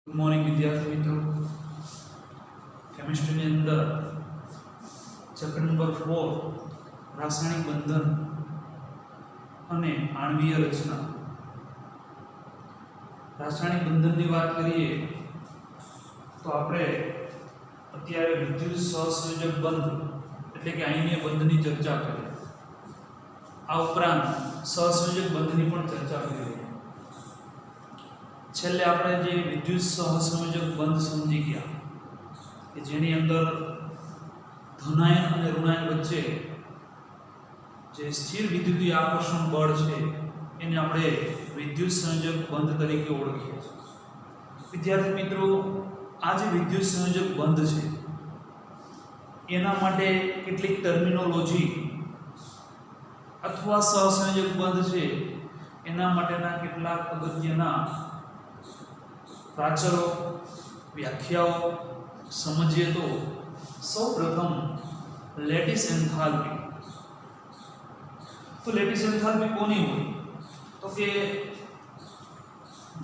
Good morning विद्यार्थी मित्रों। Chemistry ની અંદર ચેપ્ટર નંબર 4 રાસાયણિક બંધન અને આણ્વીય રચના। રાસાયણિક બંધનની વાત કરીએ તો આપણે અત્યારે વિદ્યુત સહસંયોજક બંધ એટલે કે આયનીય બંધની ચર્ચા કરી। આ ઉપરાંત સહસંયોજક બંધની પણ ચર્ચા કરી। છેલ્લે આપણે જે વિદ્યુત સહસંયોજક બંધ સમજી ગયા કે જેની અંદર ધનાયન અને ઋણાયન વચ્ચે જે સ્થિર વિદ્યુતીય આકર્ષણ બળ છે એને આપણે વિદ્યુત સંયોજક બંધ તરીકે ઓળખીએ છીએ। વિદ્યાર્થી મિત્રો, આ જે વિદ્યુત સંયોજક બંધ છે એના માટે કેટલીક ટર્મિનોલોજી અથવા સહસંયોજક બંધ છે એના માટેના કેટલાક અગત્યના प्राचरो व्याख्याओं समझिए तो सौप्रथम लेटिस एंथैल्पी। तो लेटिस एंथैल्पी कोनी हुई तो कि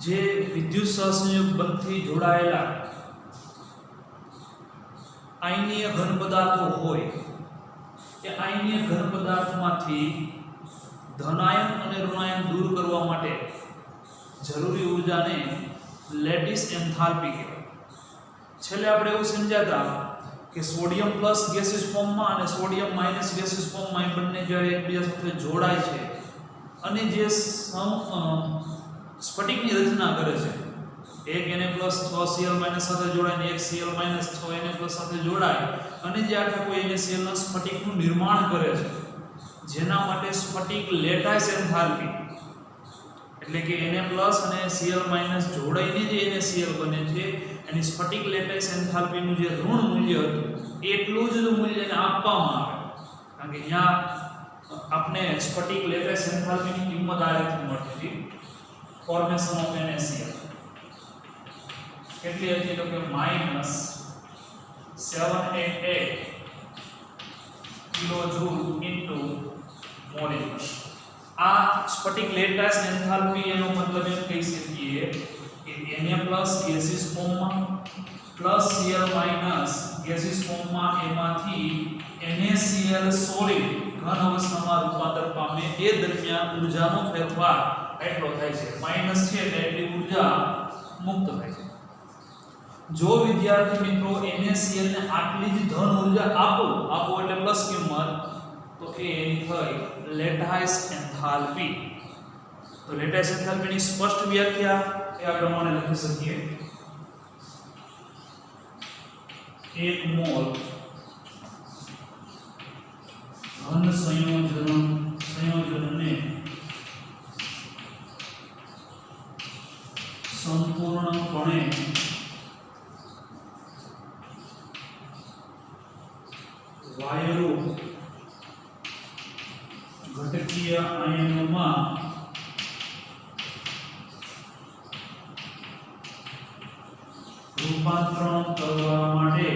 जे विद्युत सहसंयोग बंध थी जोड़ायेला आयनीय घन पदार्थो होय ए आयनीय घन पदार्थमांथी धनायन अने ऋणायन दूर करवा माटे जरूरी ऊर्जाने लेटिस एंथैल्पी कहेवाय। छेल्ले आपणे एवुं समझ्या कि सोडियम प्लस गैसियस फॉर्म में और सोडियम माइनस गैसियस फॉर्म में बंने ज्यारे एकबीजा साथे जोड़ाय छे अने जे स्फटिकनी रचना करे छे, एक Na+6 Cl- साथे जोड़ाय ने एक Cl- 6 Na+ साथे जोड़ाय अने जे आखा कोई NaCl ना स्फटिकनुं निर्माण करे छे जेना माटे स्फटिक लेटाइस एंथैल्पी એટલે કે Na+ અને Cl- જોડાઈને જે NaCl બને છે એની સ્ફટિક લેટાઇસ એન્થાલ્પીનું જે ઋણ મૂલ્ય હતું એટલું જ મૂલ્યને આપવામાં આવે। કારણ કે અહીંયા આપણે સ્ફટિક લેટાઇસ એન્થાલ્પીની કિંમત આ રીતે મળતી હતી ફોર્મેશન ઓફ NaCl કેટલી હતી તો કે -788 કિલોજૂલ ઇન્ટુ મોલ। आ स्फटिक लेटाइस एंथैल्पी एनो मतलब एम कही सकीए कि Na+ गैसियस फॉर्म में प्लस Cl- गैसियस फॉर्म में एमांथी NaCl सॉलिड घन अवस्था में रूपांतर पामे ए दरमियान ऊर्जानो फेरफार એટલો થાય છે માઈનસ છે એટલે એટલી ऊर्जा મુક્ત થાય છે। જો વિદ્યાર્થી મિત્રો NaCl ને આટલી જ ધન ऊर्जा આપો એટલે પ્લસ કિંમત तो ए एनी थई लेटाइस एंथैल्पी। तो लेटाइस एंथैल्पी ની સ્પષ્ટ વ્યાખ્યા એ આ પ્રમાણે લખી શકીએ 1 મોલ ઘન સંયોજનને સંપૂર્ણપણે વાયુરૂપ घटकीय आयनों में रूपांतरण करवा माटे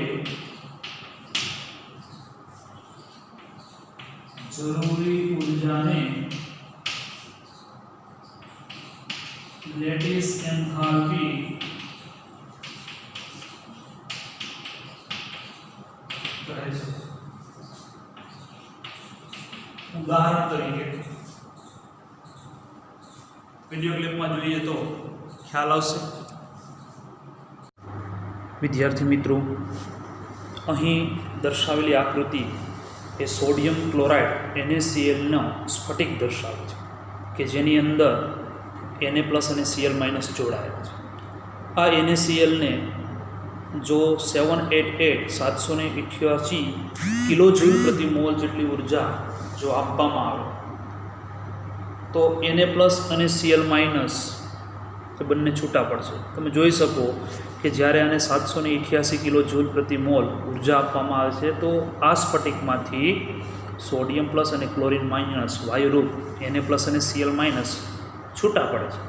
जरूरी ऊर्जा ने लेटिस एंथैल्पी कहे छे। उदाहरण तरीके वीडियो क्लिप में જોઈએ तो ख्याल આવશે। विद्यार्थी मित्रों, અહીં દર્શાવેલી આકૃતિ એ સોડિયમ ક્લોરાઇડ NaCl નો સ્ફટિક દર્શાવે છે કે જેની અંદર Na+ અને Cl- જોડાયેલા છે। આ NaCl ને જો 788 કિલોજૂલ પ્રતિ મોલ જેટલી ઊર્જા जो આપવામાં આવે તો Na+ અને Cl- એ બંને છૂટા પડશે। તમે જોઈ શકો કે જ્યારે આને 788 કિલોજૂલ પ્રતિ મોલ ઊર્જા આપવામાં આવે છે તો આ સ્ફટિકમાંથી સોડિયમ પ્લસ અને ક્લોરીન માઇનસ વાયુરૂપ Na+ અને Cl- છૂટા પડે છે।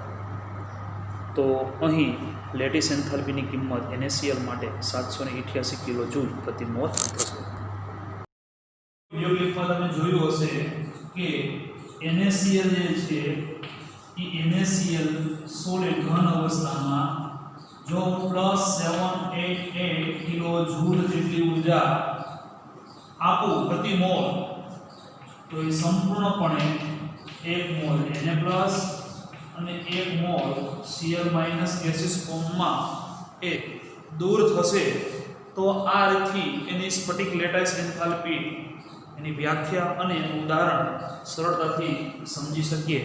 તો અહીં લેટિસ એન્થાલ્પીની કિંમત NaCl માટે 788 કિલોજૂલ પ્રતિ મોલ થશે। वीडियो क्लिप में તમે જોયું હશે કે NaCl જે છે એ NaCl સોલિડ ઘન અવસ્થામાં જો +788 કિલો જૂલ જેટલી ઉર્જા આપું પ્રતિ મોલ તો એ સંપૂર્ણપણે 1 મોલ Na+ અને 1 મોલ Cl- ગેસીસ ફોર્મમાં એ દૂર થશે તો આ રીતથી એની સ્ફટિક લેટાઇસ એન્થાલ્પી એની વ્યાખ્યા અને એનું ઉદાહરણ સરળતાથી સમજી શકીએ.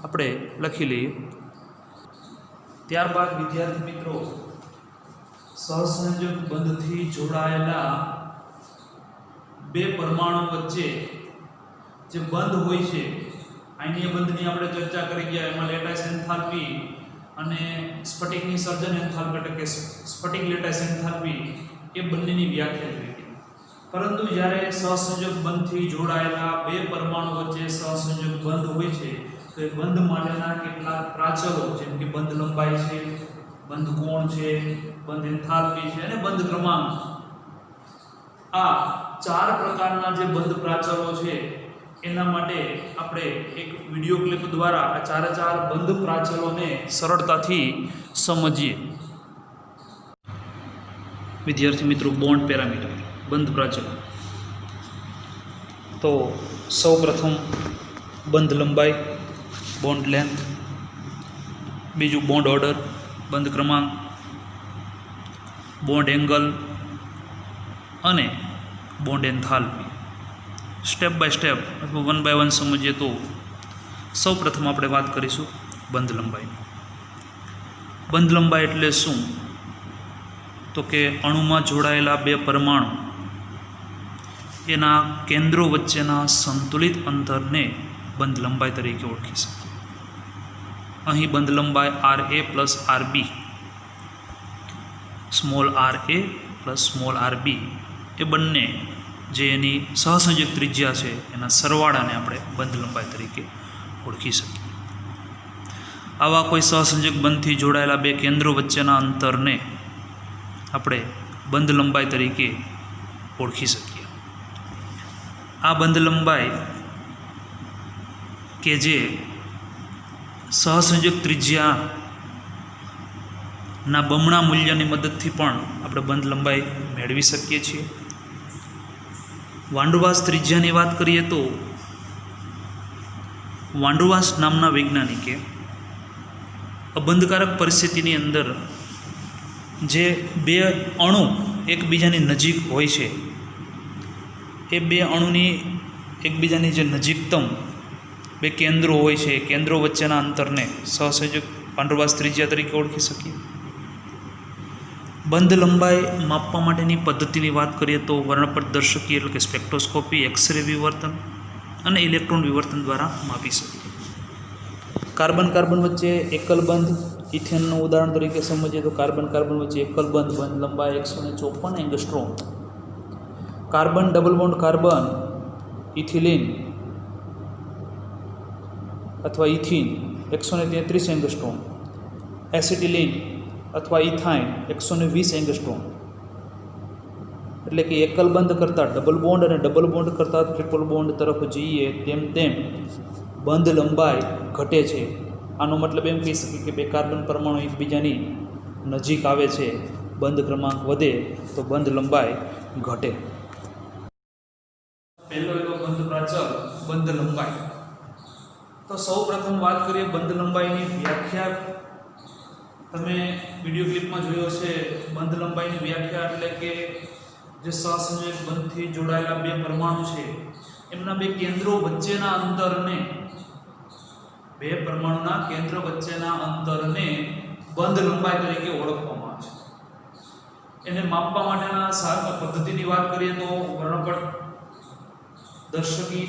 આપણે લખી લઈએ. ત્યારબાદ વિદ્યાર્થી મિત્રો, સહસંયોજક બંધથી જોડાયેલા બે પરમાણુ વચ્ચે જે બંધ હોય છે, આયનીય બંધની આપણે ચર્ચા કરી ગયા. એમાં લેટાઇસ એન્થાલ્પી અને સ્ફટિકની સર્જન એન્થાલ્પી એટલે કે સ્ફટિક લેટાઇસ એન્થાલ્પી એ બંનેની વ્યાખ્યા જોઈ. પરંતુ જ્યારે સહસંયોજક બંધથી જોડાયેલા બે પરમાણુ વચ્ચે સહસંયોજક બંધ હોય છે તો એ બંધ માટેના કેટલાક પ્રાચલો, જેમ કે બંધ લંબાઈ છે, બંધ કોણ છે, બંધ એન્થાલ્પી છે અને બંધ ક્રમાંક, આ 4 પ્રકારના જે બંધ પ્રાચલો છે એના માટે આપણે એક વિડિયો ક્લિપ દ્વારા આ 4 બંધ પ્રાચલોને સરળતાથી સમજીએ. વિદ્યાર્થી મિત્રો, બોન્ડ પેરામીટર, બંધ પ્રાચલ. તો સૌ પ્રથમ બંધ લંબાઈ, બોન્ડ લેન્થ, બીજું બોન્ડ ઓર્ડર, બંધ ક્રમાંક, બોન્ડ એંગલ અને bond enthalpy. Step by step અથવા 1 by 1 સમજીએ તો સૌ પ્રથમ આપણે વાત કરીશું બંધ લંબાઈ. બંધ લંબાઈ એટલે શું? તો કે અણુમાં જોડાયેલા બે પરમાણુ એના કેન્દ્રો વચ્ચેના સંતુલિત અંતરને બંધ લંબાઈ તરીકે ઓળખી શકીએ. અહીં બંધ લંબાઈ Ra + Rb, small ra + small rb એ બંને જે એની સહસંયોજક ત્રિજ્યા છે એના સરવાળાને આપણે બંધ લંબાઈ તરીકે ઓળખી શકીએ. આવા કોઈ સહસંયોજક બંધથી જોડાયેલા બે કેન્દ્રો વચ્ચેના અંતરને આપણે બંધ લંબાઈ તરીકે ઓળખી શકીએ. આ બંધ લંબાઈ કે જે સહસંયોજક ત્રિજ્યાના બમણા મૂલ્યની મદદથી પણ આપણે બંધ લંબાઈ મેળવી શકીએ છીએ. વાંડરવાલ્સ ત્રિજ્યાની વાત કરીએ તો વાંડરવાલ્સ નામના વૈજ્ઞાનિકે અબંધકારક પરિસ્થિતિની અંદર જે બે અણુ એકબીજાની નજીક હોય છે એ બે અણુની એકબીજાની જે નજીકતમ બે કેન્દ્રો હોય છે એ કેન્દ્રો વચ્ચેના અંતરને સહસંયોજક વાંડરવાલ્સ ત્રિજ્યા તરીકે ઓળખી શકીએ. બંધ લંબાઈ માપવા માટેની પદ્ધતિની વાત કરીએ તો વર્ણપટદર્શકી એટલે કે સ્પેક્ટ્રોસ્કોપી, એક્સરે વિવર્તન અને ઇલેક્ટ્રોન વિવર્તન દ્વારા માપી શકીએ. કાર્બન કાર્બન વચ્ચે એકલ બંધ, ઇથેનનું ઉદાહરણ તરીકે સમજીએ તો કાર્બન કાર્બન વચ્ચે એકલ બંધ, બંધ લંબાઈ 154 angstrom. Carbon double bond carbon, ethylene અથવા ઇથિન 133 એંગસ્ટ્રોમ. એસિટિલિન અથવા ઇથાઇન 120 એંગસ્ટ્રોમ. એટલે કે એકલ બંધ કરતાં ડબલ બોન્ડ અને ડબલ બોન્ડ કરતાં ટ્રિપલ બોન્ડ તરફ જઈએ તેમ તેમ બંધ લંબાઈ ઘટે છે. આનો મતલબ એમ કહી શકીએ કે બે કાર્બન પરમાણુ એકબીજાની નજીક આવે છે, બંધ ક્રમાંક વધે તો બંધ લંબાઈ ઘટે. પહેલો એનો બંધ પ્રાચલ બંધ લંબાઈ. તો સૌ પ્રથમ વાત કરીએ બંધ લંબાઈની વ્યાખ્યા. તમે વિડીયો ક્લિપમાં જોયો છે. બંધ લંબાઈની વ્યાખ્યા એટલે કે જે સહસંયોજક બંધથી જોડાયેલા બે પરમાણુ છે એમના બે કેન્દ્રો વચ્ચેના અંતરને, બે પરમાણુના કેન્દ્ર વચ્ચેના અંતરને બંધ લંબાઈ તરીકે ઓળખવામાં આવે છે. એને માપવા માટેના પદ્ધતિની વાત કરીએ તો વર્ણપટદર્શકી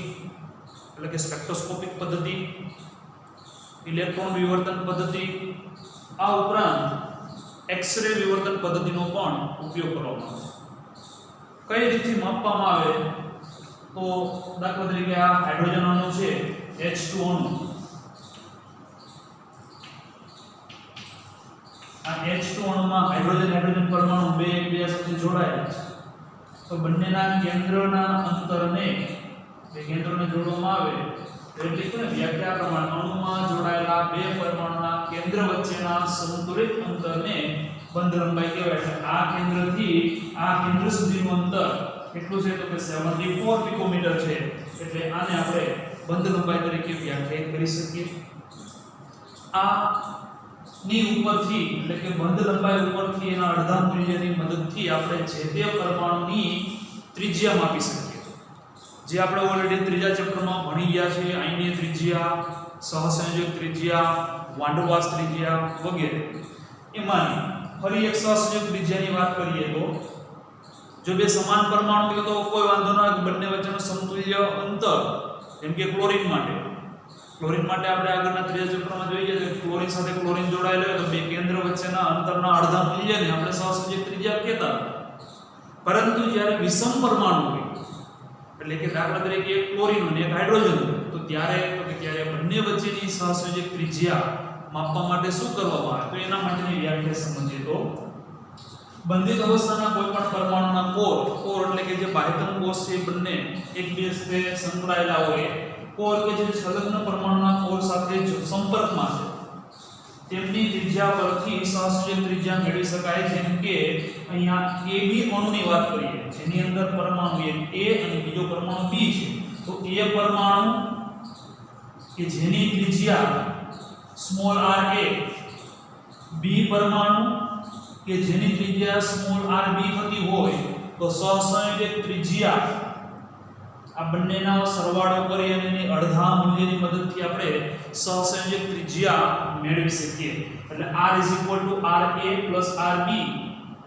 એટલે કે સ્પેક્ટ્રોસ્કોપિક પદ્ધતિ, ઇલેક્ટ્રોન વિવર્તન પદ્ધતિ, આ ઉપરાંત એક્સરે વિવર્તન પદ્ધતિનો પણ ઉપયોગ કરવામાં આવે છે. કઈ રીતથી માપવામાં આવે તો દાખલા તરીકે આ હાઇડ્રોજન અણુ છે, H2 અણુ. આ H2 અણુમાં હાઇડ્રોજન પરમાણુ બે એકબીજા સાથે જોડાયેલા છે. તો બંનેના કેન્દ્રના અંતરને, બે કેન્દ્રોને જોડવામાં આવે એટલે કે વ્યાખ્યા પ્રમાણે અણુમાં જોડાયેલા બે પરમાણુના કેન્દ્ર વચ્ચેના સંતુલિત અંતરને બંધ લંબાઈ કહેવાય. એટલે આ કેન્દ્રથી આ કેન્દ્ર સુધીનું અંતર કેટલું છે તો કે 74 પિકોમીટર છે. એટલે આને આપણે બંધ લંબાઈ તરીકે વ્યાખ્યાયિત કરી શકીએ. આ ની ઉપરથી એટલે કે બંધ લંબાઈ ઉપરથી એના અડધા મૂલ્યની મદદથી આપણે જે તે પરમાણુની ત્રિજ્યા માપી શકીએ. જે આપણે ઓલરેડી ત્રીજા ચેપ્ટરમાં ભણી ગયા છે. આયનીય ત્રિજ્યા, સહસંયોજક ત્રિજ્યા, વાંડરવાલ્સ ત્રિજ્યા વગેરે. એમાંની ફરી એક સહસંયોજક ત્રિજ્યાની વાત કરીએ તો જો બે સમાન પરમાણુ હોય તો કોઈ વાંધો ન આવે, બંને વચ્ચેનું સમતુલ્ય અંતર, જેમ કે ક્લોરીન માટે આપણે આગળના ત્રીજા ચેપ્ટરમાં જોઈએ કે ક્લોરીન સાથે ક્લોરીન જોડાયેલો હોય તો બે કેન્દ્ર વચ્ચેના અંતરના અડધા મૂલ્યને આપણે સહસંયોજક ત્રિજ્યા કહેતા. પરંતુ જ્યારે વિષમ પરમાણુ હોય એટલે કે દાખલા તરીકે એક ક્લોરીન અને એક હાઇડ્રોજન તો ત્યારે બંને વચ્ચેની સહસંયોજક ત્રિજ્યા માપવા માટે શું કરવામાં આવે તો એના માટેની વ્યાખ્યા સમજીએ તો બંધિત અવસ્થાના કોઈ પણ પરમાણુના કોર એટલે કે જે બાહ્યતમ કોષ છે બંને એકબીજાને સંકળાયેલા હોય, કોર કે જે સંલગ્ન પરમાણુના કોર સાથે સંપર્કમાં છે તેમની ત્રિજ્યા પરથી સહસંયોજક ત્રિજ્યા મેળવી શકાય. જેમ કે અહીંયા AB અણુની વાત કરીએ જેની અંદર પરમાણુ એક A અને બીજો પરમાણુ B છે તો A પરમાણુ કે જેની ત્રિજ્યા r a, B પરમાણુ કે જેની ત્રિજ્યા rb થતી હોય તો સહસંયોજક ત્રિજ્યા આ બંનેના સરવાળો કરી અને એની અડધા મૂલ્યની મદદથી આપણે સહસંયોજક ત્રિજ્યા મેળવી શકીએ. એટલે r ra rb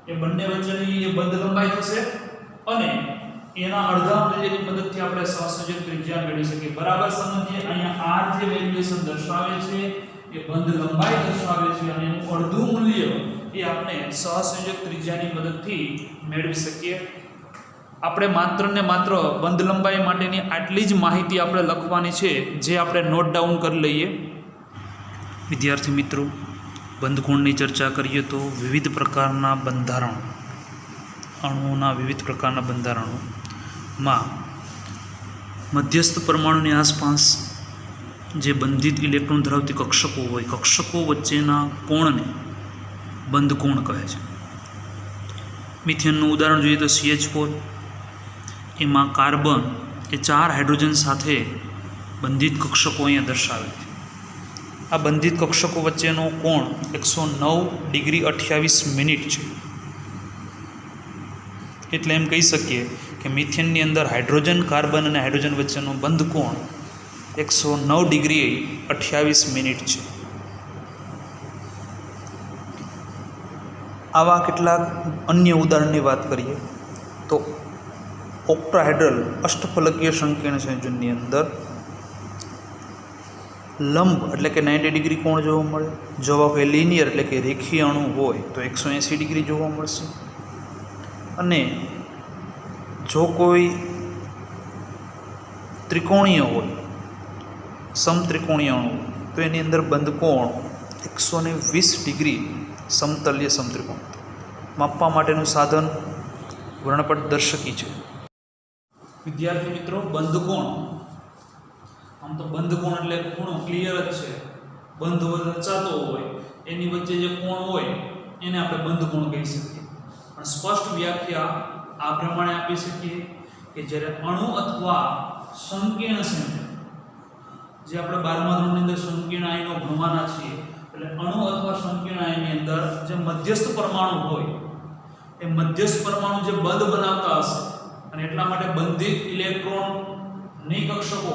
એ બંને વચ્ચેની એ બંધ લંબાઈ થશે અને એના અડધા મૂલ્યની મદદથી આપણે સહસંયોજક ત્રિજ્યા મેળવી શકીએ. બરાબર સમજીએ. અહીંયા r જે વેલ્યુએશન દર્શાવે છે એ બંધ લંબાઈ દર્શાવે છે અને એનું અડધું મૂલ્ય એ આપણે સહસંયોજક ત્રિજ્યાની મદદથી મેળવી શકીએ. આપણે માત્ર ને માત્ર બંધ લંબાઈ માટેની આટલી જ માહિતી આપણે લખવાની છે જે આપણે નોટ ડાઉન કરી લઈએ. વિદ્યાર્થી મિત્રો, બંધકોણની ચર્ચા કરીએ તો વિવિધ પ્રકારના બંધારણો, અણુઓના વિવિધ પ્રકારના બંધારણોમાં મધ્યસ્થ પરમાણુની આસપાસ જે બંધિત ઇલેક્ટ્રોન ધરાવતી કક્ષકો હોય, કક્ષકો વચ્ચેના કોણને બંધકોણ કહે છે. મિથેનનું ઉદાહરણ જોઈએ તો CH4, એમાં કાર્બન એ 4 હાઇડ્રોજન સાથે બંધિત કક્ષકો અહીંયા દર્શાવે છે. આ બંધિત કક્ષકો વચ્ચેનો કોણ 109 ડિગ્રી 28 મિનિટ છે. એટલે એમ કહી શકીએ કે મિથેનની અંદર હાઇડ્રોજન, કાર્બન અને હાઇડ્રોજન વચ્ચેનો બંધ કોણ 109 ડિગ્રી 28 મિનિટ છે. આવા કેટલાક અન્ય ઉદાહરણની વાત કરીએ તો ઓક્ટાહેડ્રલ અષ્ટફલકીય સંકીર્ણ સંયોજનની અંદર લંબ એટલે કે 90 ડિગ્રી કોણ જોવા મળે. જો કોઈ લિનિયર એટલે કે રેખીય અણુ હોય તો 180 ડિગ્રી જોવા મળશે. અને જો કોઈ ત્રિકોણીય હોય, સમત્રિકોણીય અણુ તો એની અંદર બંધ કોણ 120 ડિગ્રી સમતલ્ય સમત્રિકોણ. માપવા માટેનું સાધન વર્ણપટ દર્શકી છે. વિદ્યાર્થી મિત્રો, બંધકોણ આમ તો બંધકોણ એટલે ખૂણો ક્લિયર જ છે. બંધ રચાતો હોય એની વચ્ચે જે કોણ હોય એને આપણે બંધકોણ કહી શકીએ. પણ સ્પષ્ટ વ્યાખ્યા આ પ્રમાણે આપી શકીએ કે જ્યારે અણુ અથવા સંકીર્ણ સંયોજન, જે આપણે 12મા ધોરણની અંદર સંકીર્ણ આયનો ભણવાના છીએ, એટલે અણુ અથવા સંકીર્ણ આયનની અંદર જે મધ્યસ્થ પરમાણુ હોય એ મધ્યસ્થ પરમાણુ જે બંધ બનાવતા હશે અને એટલા માટે બંધિત ઇલેક્ટ્રોન ની કક્ષકો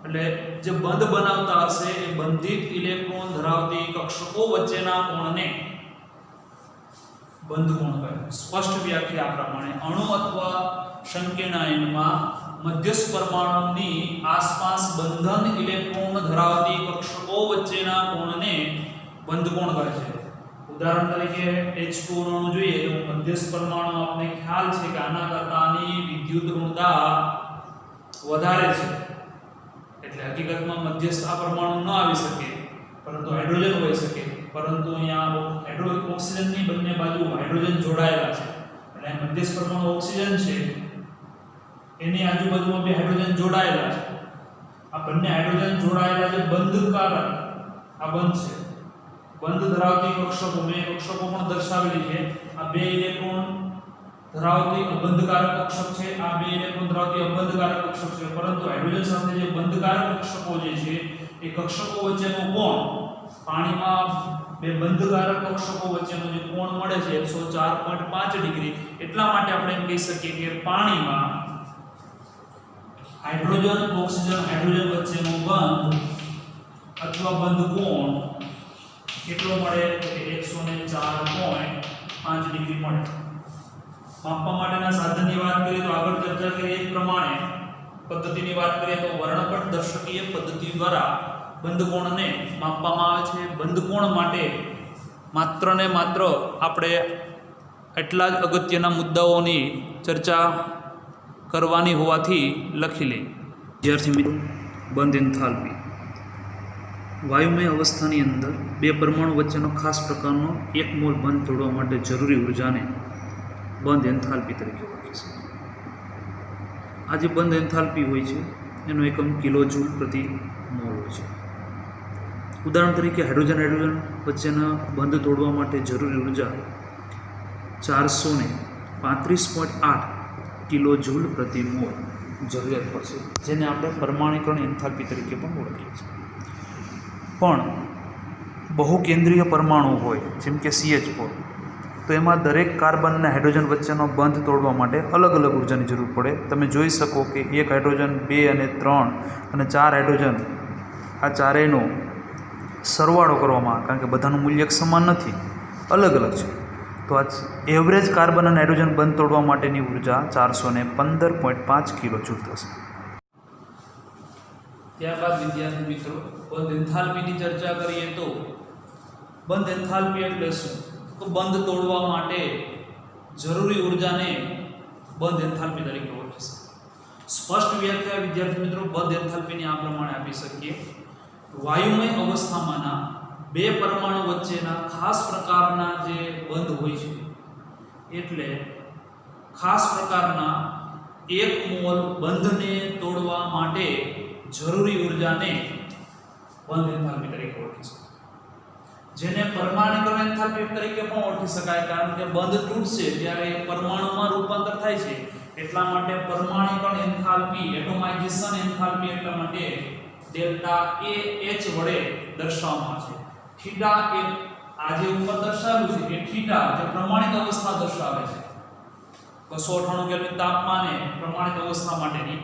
એટલે જે બંધ બનાવતા હશે એ બંધિત ઇલેક્ટ્રોન ધરાવતી કક્ષકો વચ્ચેના કોણને બંધકોણ કહે. સ્પષ્ટ વ્યાખ્યા પ્રમાણે અણુ અથવા સંકીર્ણ આયનમાં મધ્યસ્થ પરમાણુની આસપાસ બંધન ઇલેક્ટ્રોન ધરાવતી કક્ષકો વચ્ચેના કોણને બંધકોણ કહે છે. ઉદાહરણ તરીકે H2 અણુ જોઈએ તો મધ્યસ્થ પરમાણુ આપણે ખ્યાલ છે કે આના કરતા આની વિદ્યુત ઋણતા વધારે છે. એટલે હકીકતમાં મધ્યસ્થ આ પરમાણુ ન આવી શકે, પરંતુ હાઇડ્રોજન હોઈ શકે. પરંતુ અહીંયા ઓક્સિજનની બંને બાજુ હાઇડ્રોજન જોડાયેલા છે. એટલે મધ્યસ્થ પરમાણુ ઓક્સિજન છે, એની આજુબાજુમાં બે હાઇડ્રોજન જોડાયેલા છે. આ બંને હાઇડ્રોજન જોડાયેલા જે બંધકારક આ બંધ છે બંધ ધરાવતી કક્ષકો મેં કક્ષકો પણ દર્શાવેલી છે આ 2 ઇલેક્ટ્રોન ધરાવતી અબંધકારક કક્ષક છે આ 2 ઇલેક્ટ્રોન ધરાવતી અબંધકારક કક્ષક છે પરંતુ હાઇડ્રોજન સાથે જે બંધકારક કક્ષકો જે છે એ કક્ષકો વચ્ચેનો કોણ પાણીમાં બે બંધકારક કક્ષકો વચ્ચેનો જે કોણ મળે છે 104.5 ડિગ્રી એટલા માટે આપણે એમ કહી શકીએ કે પાણીમાં હાઇડ્રોજન ઓક્સિજન હાઇડ્રોજન વચ્ચેનો બંધ અથવા બંધ કોણ કેટલો મળે તો કે 104.5 ડિગ્રી મળે માપવા માટેના સાધનની વાત કરીએ તો આગળ ચર્ચા કરી એ પ્રમાણે પદ્ધતિની વાત કરીએ તો વર્ણપટ દર્શકીય પદ્ધતિ દ્વારા બંધ કોણને માપવામાં આવે છે બંધ કોણ માટે માત્ર ને માત્ર આપણે એટલા જ અગત્યના મુદ્દાઓની ચર્ચા કરવાની હોવાથી લખી લઈએ વિદ્યાર્થી મિત્રો બંધ એન્થાલ્પી વાયુમય અવસ્થાની અંદર બે પરમાણુ વચ્ચેનો ખાસ પ્રકારનો 1 મોલ બંધ તોડવા માટે જરૂરી ઉર્જાને બંધ એન્થાલ્પી તરીકે ઓળખે છે આ જે બંધ એન્થાલ્પી હોય છે એનો એકમ કિલોજૂલ પ્રતિ મોલ હોય છે ઉદાહરણ તરીકે હાઇડ્રોજન વચ્ચેના બંધ તોડવા માટે જરૂરી ઉર્જા 435.8 કિલોજૂલ પ્રતિ મોલ જરૂરિયાત પડશે જેને આપણે પરમાણુકરણ એન્થાલ્પી તરીકે પણ ઓળખીએ છીએ પણ બહુકેન્દ્રીય પરમાણુ હોય જેમ કે CH4 તો એમાં દરેક કાર્બન અને હાઇડ્રોજન વચ્ચેનો બંધ તોડવા માટે અલગ અલગ ઉર્જાની જરૂર પડે તમે જોઈ શકો કે 1 હાઇડ્રોજન 2 અને 3 અને 4 હાઇડ્રોજન આ ચારેયનો સરવાળો કરવામાં આવે કારણ કે બધાનું મૂલ્ય સમાન નથી અલગ અલગ છે તો આ એવરેજ કાર્બન અને હાઇડ્રોજન બંધ તોડવા માટેની ઉર્જા 415.5 કિલોજૂલ થશે ત્યારબાદ વિદ્યાર્થી મિત્રો બંધ એન્થાલ્પીની ચર્ચા કરીએ તો બંધ એન્થાલ્પી એટલે શું તો બંધ તોડવા માટે જરૂરી ઉર્જાને બંધ એન્થાલ્પી તરીકે ઓળખી શકાય સ્પષ્ટ વ્યાખ્યા વિદ્યાર્થી મિત્રો બંધ એન્થાલ્પીની આ પ્રમાણે આપી શકીએ વાયુમય અવસ્થામાંના બે પરમાણુ વચ્ચેના ખાસ પ્રકારના જે બંધ હોય છે એટલે ખાસ પ્રકારના 1 મોલ બંધને તોડવા માટે જરૂરી ઉર્જાને બંધ એન્થાલ્પી તરીકે ઓળખી શકાય જેને પરમાણુકરણ એન્થાલ્પી તરીકે પણ ઓળખી શકાય કારણ કે બંધ તૂટશે ત્યારે પરમાણુમાં રૂપાંતર થાય છે એટલા માટે પરમાણુકરણ એન્થાલ્પી એટોમાઇઝેશન એન્થાલ્પી એટલા માટે ડેલ્ટા A H વડે દર્શાવવામાં છે થીટા એ આ જે ઉપર દર્શાવ્યું છે એ થીટા જે પ્રમાણિત અવસ્થા દર્શાવે છે 298 કેલ્વિન તાપમાને પ્રમાણિત અવસ્થા માટેની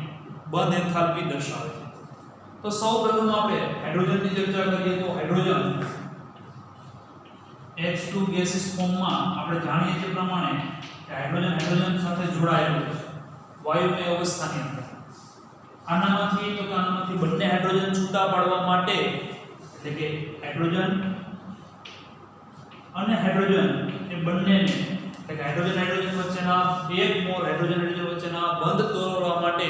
બંધ એન્થાલ્પી દર્શાવે છે તો સૌપ્રથમ આપણે હાઇડ્રોજનની ચર્ચા કરીએ તો હાઇડ્રોજન H2 ગેસીસ ફોર્મમાં આપણે જાણીએ છીએ પ્રમાણે કે હાઇડ્રોજન સાથે જોડાયેલું છે વાયુમય અવસ્થાની અંદર આનામાંથી બંને હાઇડ્રોજન છૂટા પાડવા માટે એટલે કે હાઇડ્રોજન અને હાઇડ્રોજન એ બંનેને એટલે કે હાઇડ્રોજન વચ્ચેના 1 મોલ હાઇડ્રોજન વચ્ચેના બંધ તોડવા માટે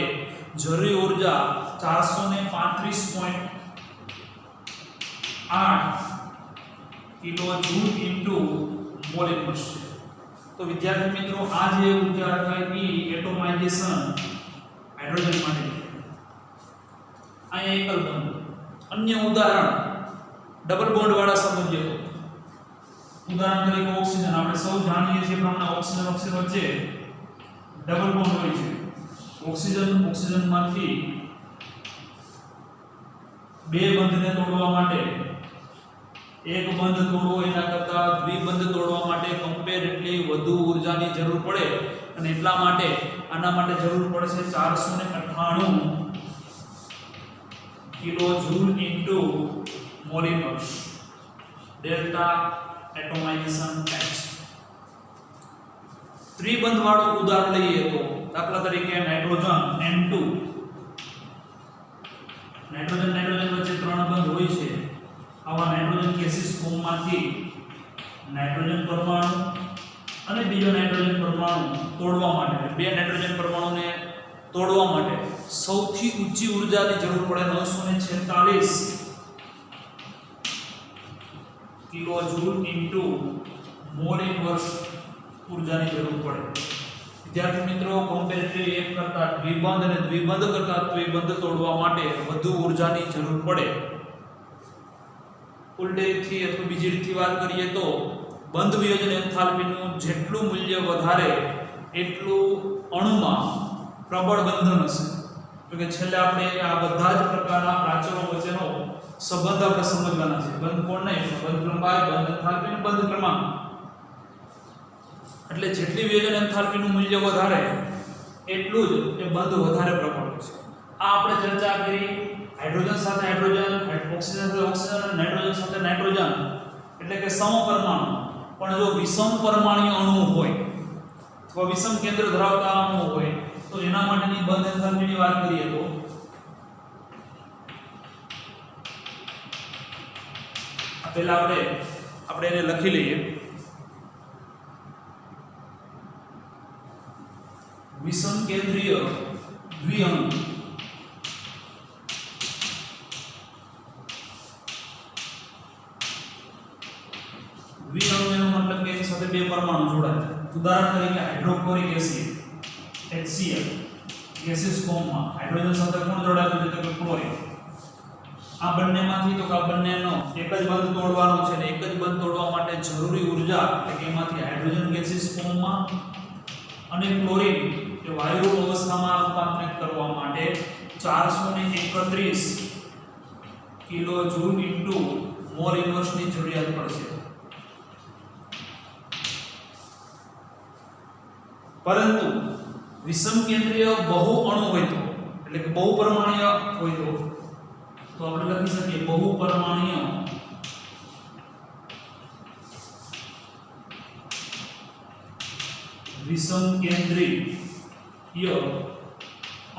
જરૂરી ઉર્જા 435.8 કિલોજૂલ ઇન્ટુ મોલ ઇન્વર્સ તો વિદ્યાર્થી મિત્રો આ જે ઉર્જા અથવા એટોમાઇઝેશન હાઇડ્રોજન માટે આ એકલ બંધ અન્ય ઉદાહરણ ડબલ બોન્ડ વાળા સમજીએ તો ઉદાહરણ તરીકે ઓક્સિજન આપણે સૌ જાણીએ છીએ પ્રમાણે ઓક્સિજન વચ્ચે ડબલ બોન્ડ હોય છે ઓક્સિજનમાંથી બે બંધને તોડવા માટે એક બંધ તોડવો એના કરતાં દ્વિબંધ તોડવા માટે કમ્પેરેટિવલી વધુ ઉર્જાની જરૂર પડે અને એટલા માટે આના માટે જરૂર પડશે 498 kilojoule into mole inverse delta atomisation H ત્રિબંધ વાળું ઉદાહરણ લઈએ તો દાખલા તરીકે નાઇટ્રોજન N2 નાઇટ્રોજન વચ્ચે 3 બંધ હોય છે આવા નાઇટ્રોજન ગેસીસ ફોર્મમાંથી નાઇટ્રોજન પરમાણુ અને બીજો નાઇટ્રોજન પરમાણુ તોડવા માટે બે નાઇટ્રોજન પરમાણુને તોડવા માટે સૌથી ઊંચી ઉર્જાની જરૂર પડે 946 કિલોજૂલ ઇન્ટુ મોલ ઇન્વર્સ ઉર્જાની જરૂર પડે વિદ્યાર્થી મિત્રો કમ્પેરેટિવલી એક કરતા દ્વિબંધ અને દ્વિબંધ કરતા દ્વિબંધ તોડવા માટે વધુ ઉર્જાની જરૂર પડે ઉલટી રીતથી અથવા બીજી રીતથી વાત કરીએ તો બંધ વિયોજન એન્થાલ્પીનું જેટલું મૂલ્ય વધારે એટલું અણુમાં પ્રબળ બંધન હશે. તો કે છેલ્લે આપણે આ બધા જ પ્રકારના પ્રાચલો વચ્ચેનો સંબંધ આપણે સમજવાના છે. બંધ કોણ નહીં, બંધ લંબાઈ, બંધ એન્થાલ્પી અને બંધ ક્રમાંક. એટલે જેટલી વિયોજન એન્થાલ્પીનું મૂલ્ય વધારે એટલું જ એ બંધ વધારે પ્રબળ છે. આ આપણે ચર્ચા કરી હાઇડ્રોજન સાથે હાઇડ્રોજન, ઓક્સિજન સાથે ઓક્સિજન અને નાઇટ્રોજન સાથે નાઇટ્રોજન, એટલે કે સમપરમાણુ. પણ જો વિષમ પરમાણુ અણુ હોય અથવા વિષમ કેન્દ્ર ધરાવતા અણુ હોય તો એના માટેની બંધ એન્થાલ્પીની વાત કરીએ તો પહેલા આપણે એને લખી લઈએ. વિષમ કેન્દ્રીય દ્વિઅણુ દ્વિઅણુ એનો મતલબ કે એની સાથે બે પરમાણુ જોડાય. ઉદાહરણ તરીકે હાઇડ્રોક્લોરિક એસિડ HCl ગેસિયસ ફોર્મમાં હાઇડ્રોજન સાથે કોણ જોડાયેલું છે તો કે ક્લોરીન. આ બંનેમાંથી તો આ બંનેનો એક જ બંધ તોડવાનો છે અને એક જ બંધ તોડવા માટે જરૂરી ઊર્જા એટલે કે એમાંથી હાઇડ્રોજન ગેસિયસ ફોર્મમાં અને ક્લોરીન એ વાયુરૂપ અવસ્થામાં રૂપાંતરિત કરવા માટે 431 કિલોજૂલ ઇન્ટુ મોલ ઇન્વર્સની જરૂરિયાત પડશે. પરંતુ વિષમ કેન્દ્રીય બહુ અણુ હોય તો એટલે કે બહુ પરમાણુય હોય તો આપણે લખી શકીએ બહુ પરમાણુય વિષમ કેન્દ્રીય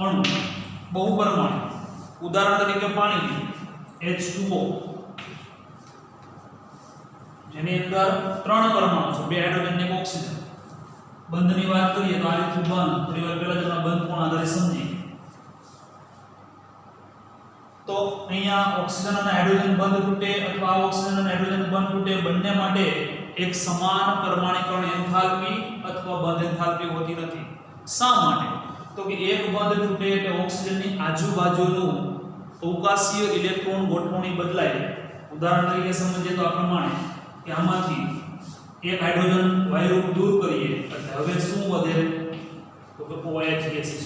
અણુ બહુ પરમાણુ. ઉદાહરણ તરીકે પાણી H2O જેની અંદર 3 પરમાણુ છે, 2 હાઇડ્રોજન અને 1 ઓક્સિજન. બંધની વાત કરીએ તો આ રીતે બંધ થોડી વાર પહેલા જ બંધ કોણ આધારે સમજી. તો અહીંયા ઓક્સિજન અને હાઇડ્રોજન બંધ તૂટે અથવા આ ઓક્સિજન અને હાઇડ્રોજન બંધ તૂટે બંને માટે એક સમાન પરમાણુકરણ એન્થાલ્પી અથવા બંધ એન્થાલ્પી હોતી નથી. શા માટે? તો કે એક બંધ તૂટે એટલે ઓક્સિજનની આજુબાજુનું અવકાશીય ઇલેક્ટ્રોન ગોઠવણી બદલાય. ઉદાહરણ તરીકે સમજીએ તો આ પ્રમાણે કે આમાંથી એક હાઇડ્રોજન વાયુરૂપ દૂર કરીએ એટલે હવે શું વધે તો કે OH ગેસીસ.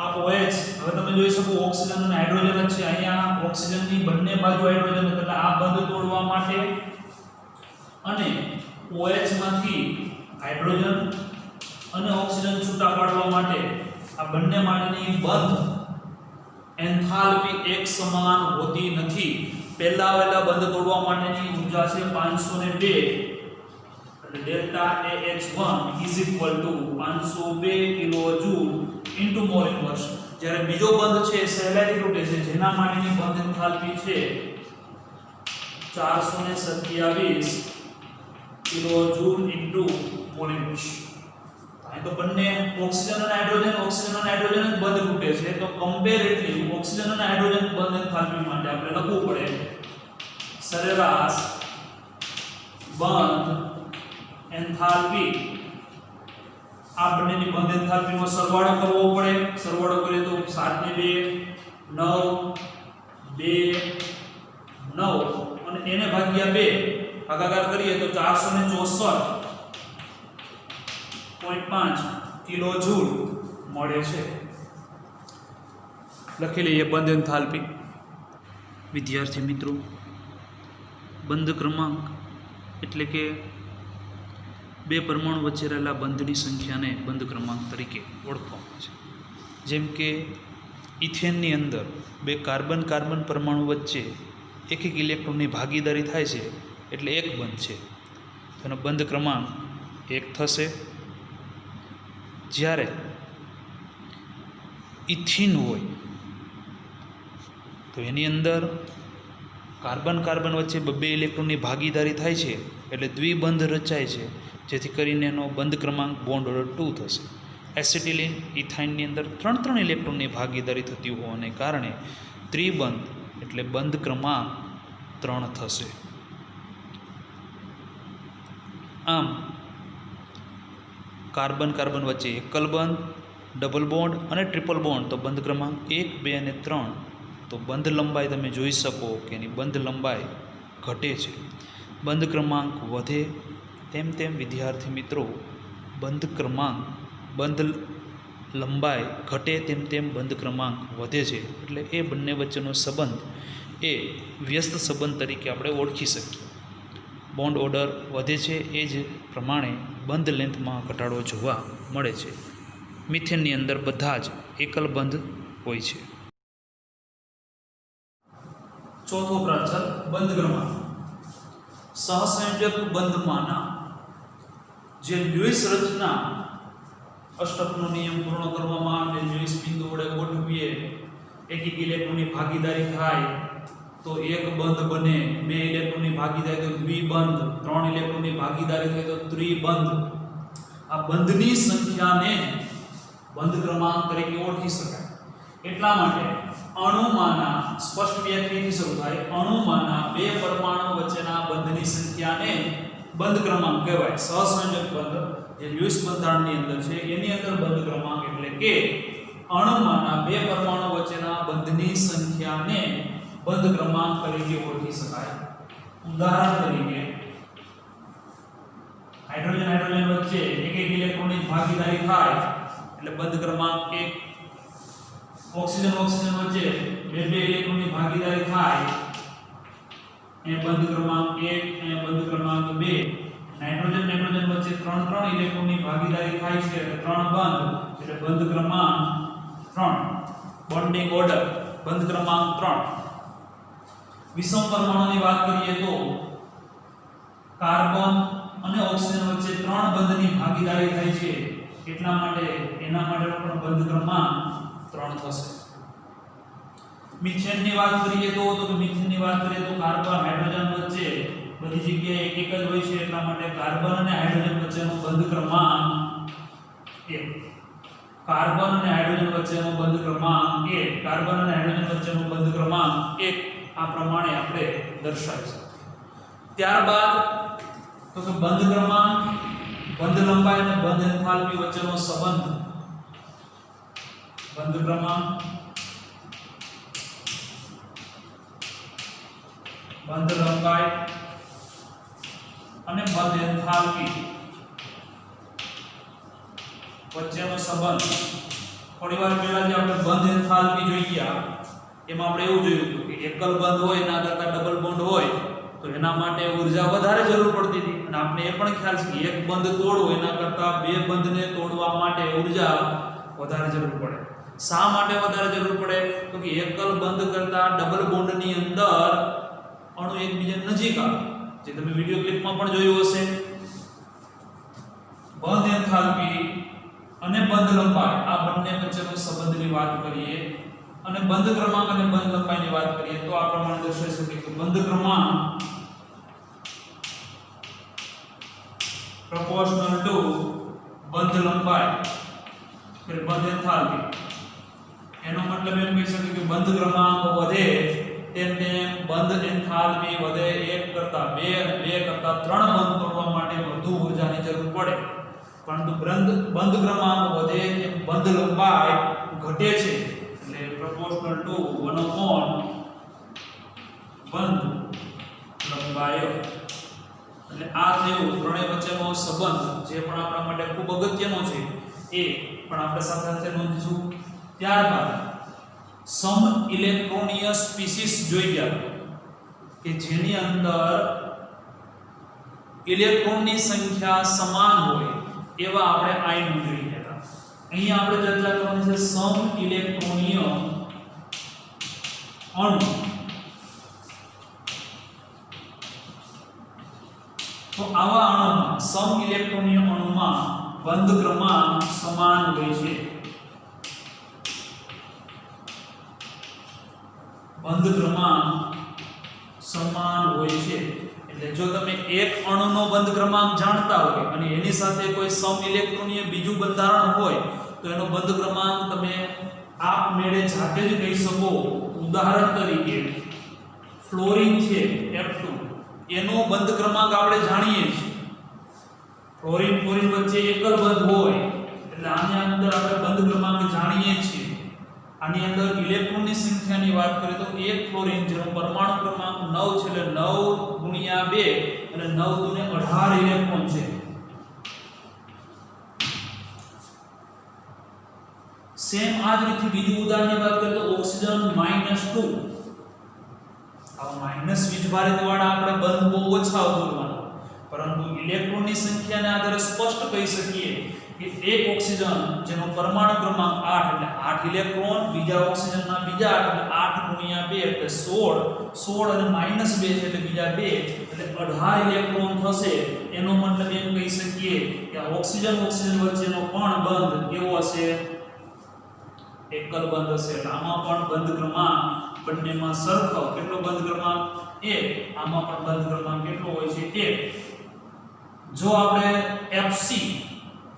આ OH હવે તમે જોઈ શકો ઓક્સિજન અને હાઇડ્રોજન જ છે. અહીંયા ઓક્સિજનની બંને બાજુ હાઇડ્રોજન એટલે આ બંધ તોડવા માટે અને OH માંથી હાઇડ્રોજન અને ઓક્સિજન છૂટા પાડવા માટે આ બંને માટેની બંધ એન્થાલ્પી એક સમાન હોતી નથી. પહેલા બંધ તોડવા માટેની ઊર્જા છે 502 એટલે delta AH1 502 kilojoule into mole inverse. જ્યારે બીજો બંધ છે સહેલાઈથી તૂટે છે જેના માટેની બંધ એન્થાલ્પી છે 427 કિલોજૂલ ઇન્ટુ મોલ ઇન્વર્સ. અહીં તો બંને ઓક્સિજન અને હાઇડ્રોજન જ બંધ તૂટે છે. તો કમ્પેરેટિવ ઓક્સિજન અને હાઇડ્રોજન બંધ એન્થાલ્પી માટે આપણે લખવું પડે સરેરાશ બંધ એન્થાલ્પી. આ બંનેની બંધ એન્થાલ્પીનો સરવાળો કરવો પડે. સરવાળો કરીએ તો 7 ને 2 9 અને એને ભાગ્યા 2 ભાગાકાર કરીએ તો 464.5 કિલોજૂલ મળે છે. લખી લઈએ બંધ એન્થાલ્પી. વિદ્યાર્થી મિત્રો, બંધ ક્રમાંક એટલે કે બે પરમાણુ વચ્ચે રહેલા બંધની સંખ્યાને બંધ ક્રમાંક તરીકે ઓળખવામાં છે. જેમ કે ઇથેનની અંદર બે કાર્બન પરમાણુ વચ્ચે એક ઇલેક્ટ્રોનની ભાગીદારી થાય છે એટલે એક બંધ છે, તેનો બંધ ક્રમાંક 1 થશે. જ્યારે ઇથિન હોય તો એની અંદર કાર્બન વચ્ચે બે ઇલેક્ટ્રોનની ભાગીદારી થાય છે એટલે દ્વિબંધ રચાય છે, જેથી કરીને એનો બંધ ક્રમાંક બોન્ડ ઓર્ડર 2 થશે. એસિટિલિન ઇથાઇનની અંદર 3 ઇલેક્ટ્રોનની ભાગીદારી થતી હોવાને કારણે ત્રિબંધ એટલે બંધ ક્રમાંક 3 થશે. આમ કાર્બન વચ્ચે એકલ બંધ, ડબલ બોન્ડ અને ટ્રિપલ બોન્ડ તો બંધ ક્રમાંક 1, 2 અને 3 તો બંધ લંબાઈ તમે જોઈ શકો કે એની બંધ લંબાઈ ઘટે છે. બંધ ક્રમાંક વધે તેમ તેમ વિદ્યાર્થી મિત્રો બંધ લંબાઈ ઘટે તેમ તેમ બંધ ક્રમાંક વધે છે. એટલે એ બંને વચ્ચેનો સંબંધ એ વ્યસ્ત સંબંધ તરીકે આપણે ઓળખી શકીએ. બોન્ડ ઓર્ડર વધે છે એ જ પ્રમાણે બંધ લેન્થમાં ઘટાડો જોવા મળે છે. મિથેનની અંદર બધા જ એકલ બંધ હોય છે. ચોથો પ્રાચલ બંધ ક્રમાંક. સહસંયોજક બંધમાંના જે લ્યુઇસ રચના અષ્ટકનો નિયમ પૂર્ણ કરવા માટે લ્યુઇસ બિંદુ વડે ગોઠવીએ, એક ઇલેક્ટ્રોનની ભાગીદારી થાય તો એક બંધ બને, 2 ઇલેક્ટ્રોનની ભાગીદારી તો દ્વિબંધ, 3 ઇલેક્ટ્રોનની ભાગીદારી થાય તો ત્રિબંધ. આ બંધની સંખ્યાને બંધ ક્રમાંક તરીકે ઓળખી શકાય. એટલા માટે અણુમાંના સ્પષ્ટ વ્યાખ્યાથી શરૂ થાય, અણુમાંના 2 પરમાણુ વચ્ચેના બંધની સંખ્યાને બંધ ક્રમાંક કહેવાય. સહસંયોજક બંધ જે લ્યુઇસ બંધારણની અંદર છે એની અંદર બંધ ક્રમાંક એટલે કે અણુમાંના 2 પરમાણુ વચ્ચેના બંધની સંખ્યાને બંધ ક્રમાંક તરીકે ઓળખી શકાય. ઉદાહરણ તરીકે હાઇડ્રોજન વચ્ચે એક ઇલેક્ટ્રોનની ભાગીદારી થાય એટલે બંધ ક્રમાંક 1. ઓક્સિજન વચ્ચે 2 ઇલેક્ટ્રોનની ભાગીદારી થાય એ બંધ ક્રમાંક 1 અને બંધ ક્રમાંક 2. નાઇટ્રોજન વચ્ચે 3 ઇલેક્ટ્રોનની ભાગીદારી થાય છે એટલે 3 બંધ એટલે બંધ ક્રમાંક 3. બોન્ડિંગ ઓર્ડર બંધ ક્રમાંક 3. વિષમ પરમાણુની વાત કરીએ તો કાર્બન અને ઓક્સિજન વચ્ચે 3 બંધની ભાગીદારી થાય છે એટલા માટે એના માટેનો પણ બંધ ક્રમાંક 3 થશે. મિથેનની વાત કરીએ તો કાર્બન હાઇડ્રોજન વચ્ચે બધી જગ્યાએ એક જ હોય છે એટલા માટે કાર્બન અને હાઇડ્રોજન વચ્ચેનો બંધ ક્રમાંક 1. કાર્બન અને હાઇડ્રોજન વચ્ચેનો બંધ ક્રમાંક 1. કાર્બન અને હાઇડ્રોજન વચ્ચેનો બંધ ક્રમાંક 1 આ પ્રમાણે આપણે દર્શાવી શકીએ. ત્યારબાદ તો કે બંધ ક્રમાંક, બંધ લંબાઈ અને બંધ એન્થાલ્પી વચ્ચેનો સંબંધ. બંધ ક્રમાંક, બંધ લંબાઈ અને બંધ એન્થાલ્પી વચ્ચેનો સંબંધ. થોડીવાર પહેલા જે આપણે બંધ એન્થાલ્પી જોઈ ગયા એમાં આપણે એવું જોયું હતું કે એકલ બંધ હોય એના કરતા ડબલ બોન્ડ હોય તો એના માટે ઊર્જા વધારે જરૂર પડતી હતી. અને આપણે એ પણ ખ્યાલ છે કે એક બંધ તોડવો એના કરતા 2 બંધને તોડવા માટે ઊર્જા વધારે જરૂર પડે. શા માટે વધારે જરૂર પડે? તો કે એકલ બંધ કરતા ડબલ બોન્ડની અંદર અણુ એકબીજા નજીક આવે, જે તમે વિડિયો ક્લિપમાં પણ જોયું હશે. બંધ એન્થાલ્પી અને બંધ લંબાઈ આ બંને વચ્ચેનો સંબંધની વાત કરીએ અને બંધ ક્રમાંક અને બંધ લંબાઈની વાત કરીએ તો આ પ્રમાણે દર્શાવી શકીએ કે બંધ ક્રમાંક proportional to બંધ લંબાઈ એટલે બંધ એન્થાલ્પી. એનો મતલબ એમ કહી શકીએ કે બંધ ક્રમાંક વધે તેમ તેમ બંધ એન્થાલ્પી વધે. 1 કરતા 2 અને 2 કરતા 3 બંધ તોડવા માટે વધુ ઊર્જાની જરૂર પડે. પરંતુ બંધ ક્રમાંક વધે તેમ બંધ લંબાઈ ઘટે છે એટલે proportional to 1/બંધ લંબાઈ. એટલે આ થયું ત્રણેય વચ્ચેનો સંબંધ જે પણ આપણા માટે ખૂબ અગત્યનો છે એ પણ આપણે સાથે નોંધીશું. ત્યારબાદ સમ ઇલેક્ટ્રોનીય સ્પીસીસ જોઈ ગયા કે જેની અંદર ઇલેક્ટ્રોનની સંખ્યા સમાન હોય એવા આપણે આયનો જોઈ ગયા. અહીંયા આપણે ચર્ચા કરવાની છે સમ ઇલેક્ટ્રોનીય અણુ. તો આવા અણુમાં સમ ઇલેક્ટ્રોનીય અણુમાં બંધ ક્રમાંક સમાન હોય છે. બંધ ક્રમાંક સમાન હોય છે એટલે જો તમે એક અણુનો બંધ ક્રમાંક જાણતા હોય અને એની સાથે કોઈ સમ ઇલેક્ટ્રોનીય બીજું બંધારણ હોય તો એનો બંધ ક્રમાંક તમે આપમેળે જાતે જ કહી શકો. ઉદાહરણ તરીકે ફ્લોરિન છે F2 એનો બંધ ક્રમાંક આપણે જાણીએ છીએ. ફ્લોરિન વચ્ચે એકલ બંધ હોય એટલે આની અંદર આપણે બંધ ક્રમાંક જાણીએ છીએ. આની અંદર ઇલેક્ટ્રોનની સંખ્યાની વાત કરીએ તો એક ફ્લોરિન જેનો પરમાણુ ક્રમાંક 9 છે એટલે 9 ગુણ્યા 2 એટલે 9 દુને 18 ઇલેક્ટ્રોન છે. સેમ આ જ રીતે બીજું ઉદાહરણની વાત કરીએ તો ઓક્સિજન -2. આ માઈનસ વીજભારિત વાળા આપણે બંધ બહુ ઓછા દોરવાના, પરંતુ ઇલેક્ટ્રોનની સંખ્યાને આધારે સ્પષ્ટ કહી શકીએ કે એક ઓક્સિજન જેનો પરમાણુ ક્રમાંક 8 એટલે 8 ઇલેક્ટ્રોન, બીજા ઓક્સિજનના બીજા 8 એટલે 8 ગુણ્યા 2 એટલે 16, 16 અને -2 છે એટલે બીજા 2 એટલે 18 ઇલેક્ટ્રોન થશે. એનો મતલબ એમ કહી શકીએ કે ઓક્સિજન વચ્ચેનો પણ બંધ કેવો હશે? એકલ બંધ હશે. એટલે આમાં પણ બંધ ક્રમાંક બંનેમાં સરખો. કેટલો બંધ ક્રમાંક? 1. આમાં પણ બંધ ક્રમાંક કેટલો હોય છે? 1. જો આપણે Fc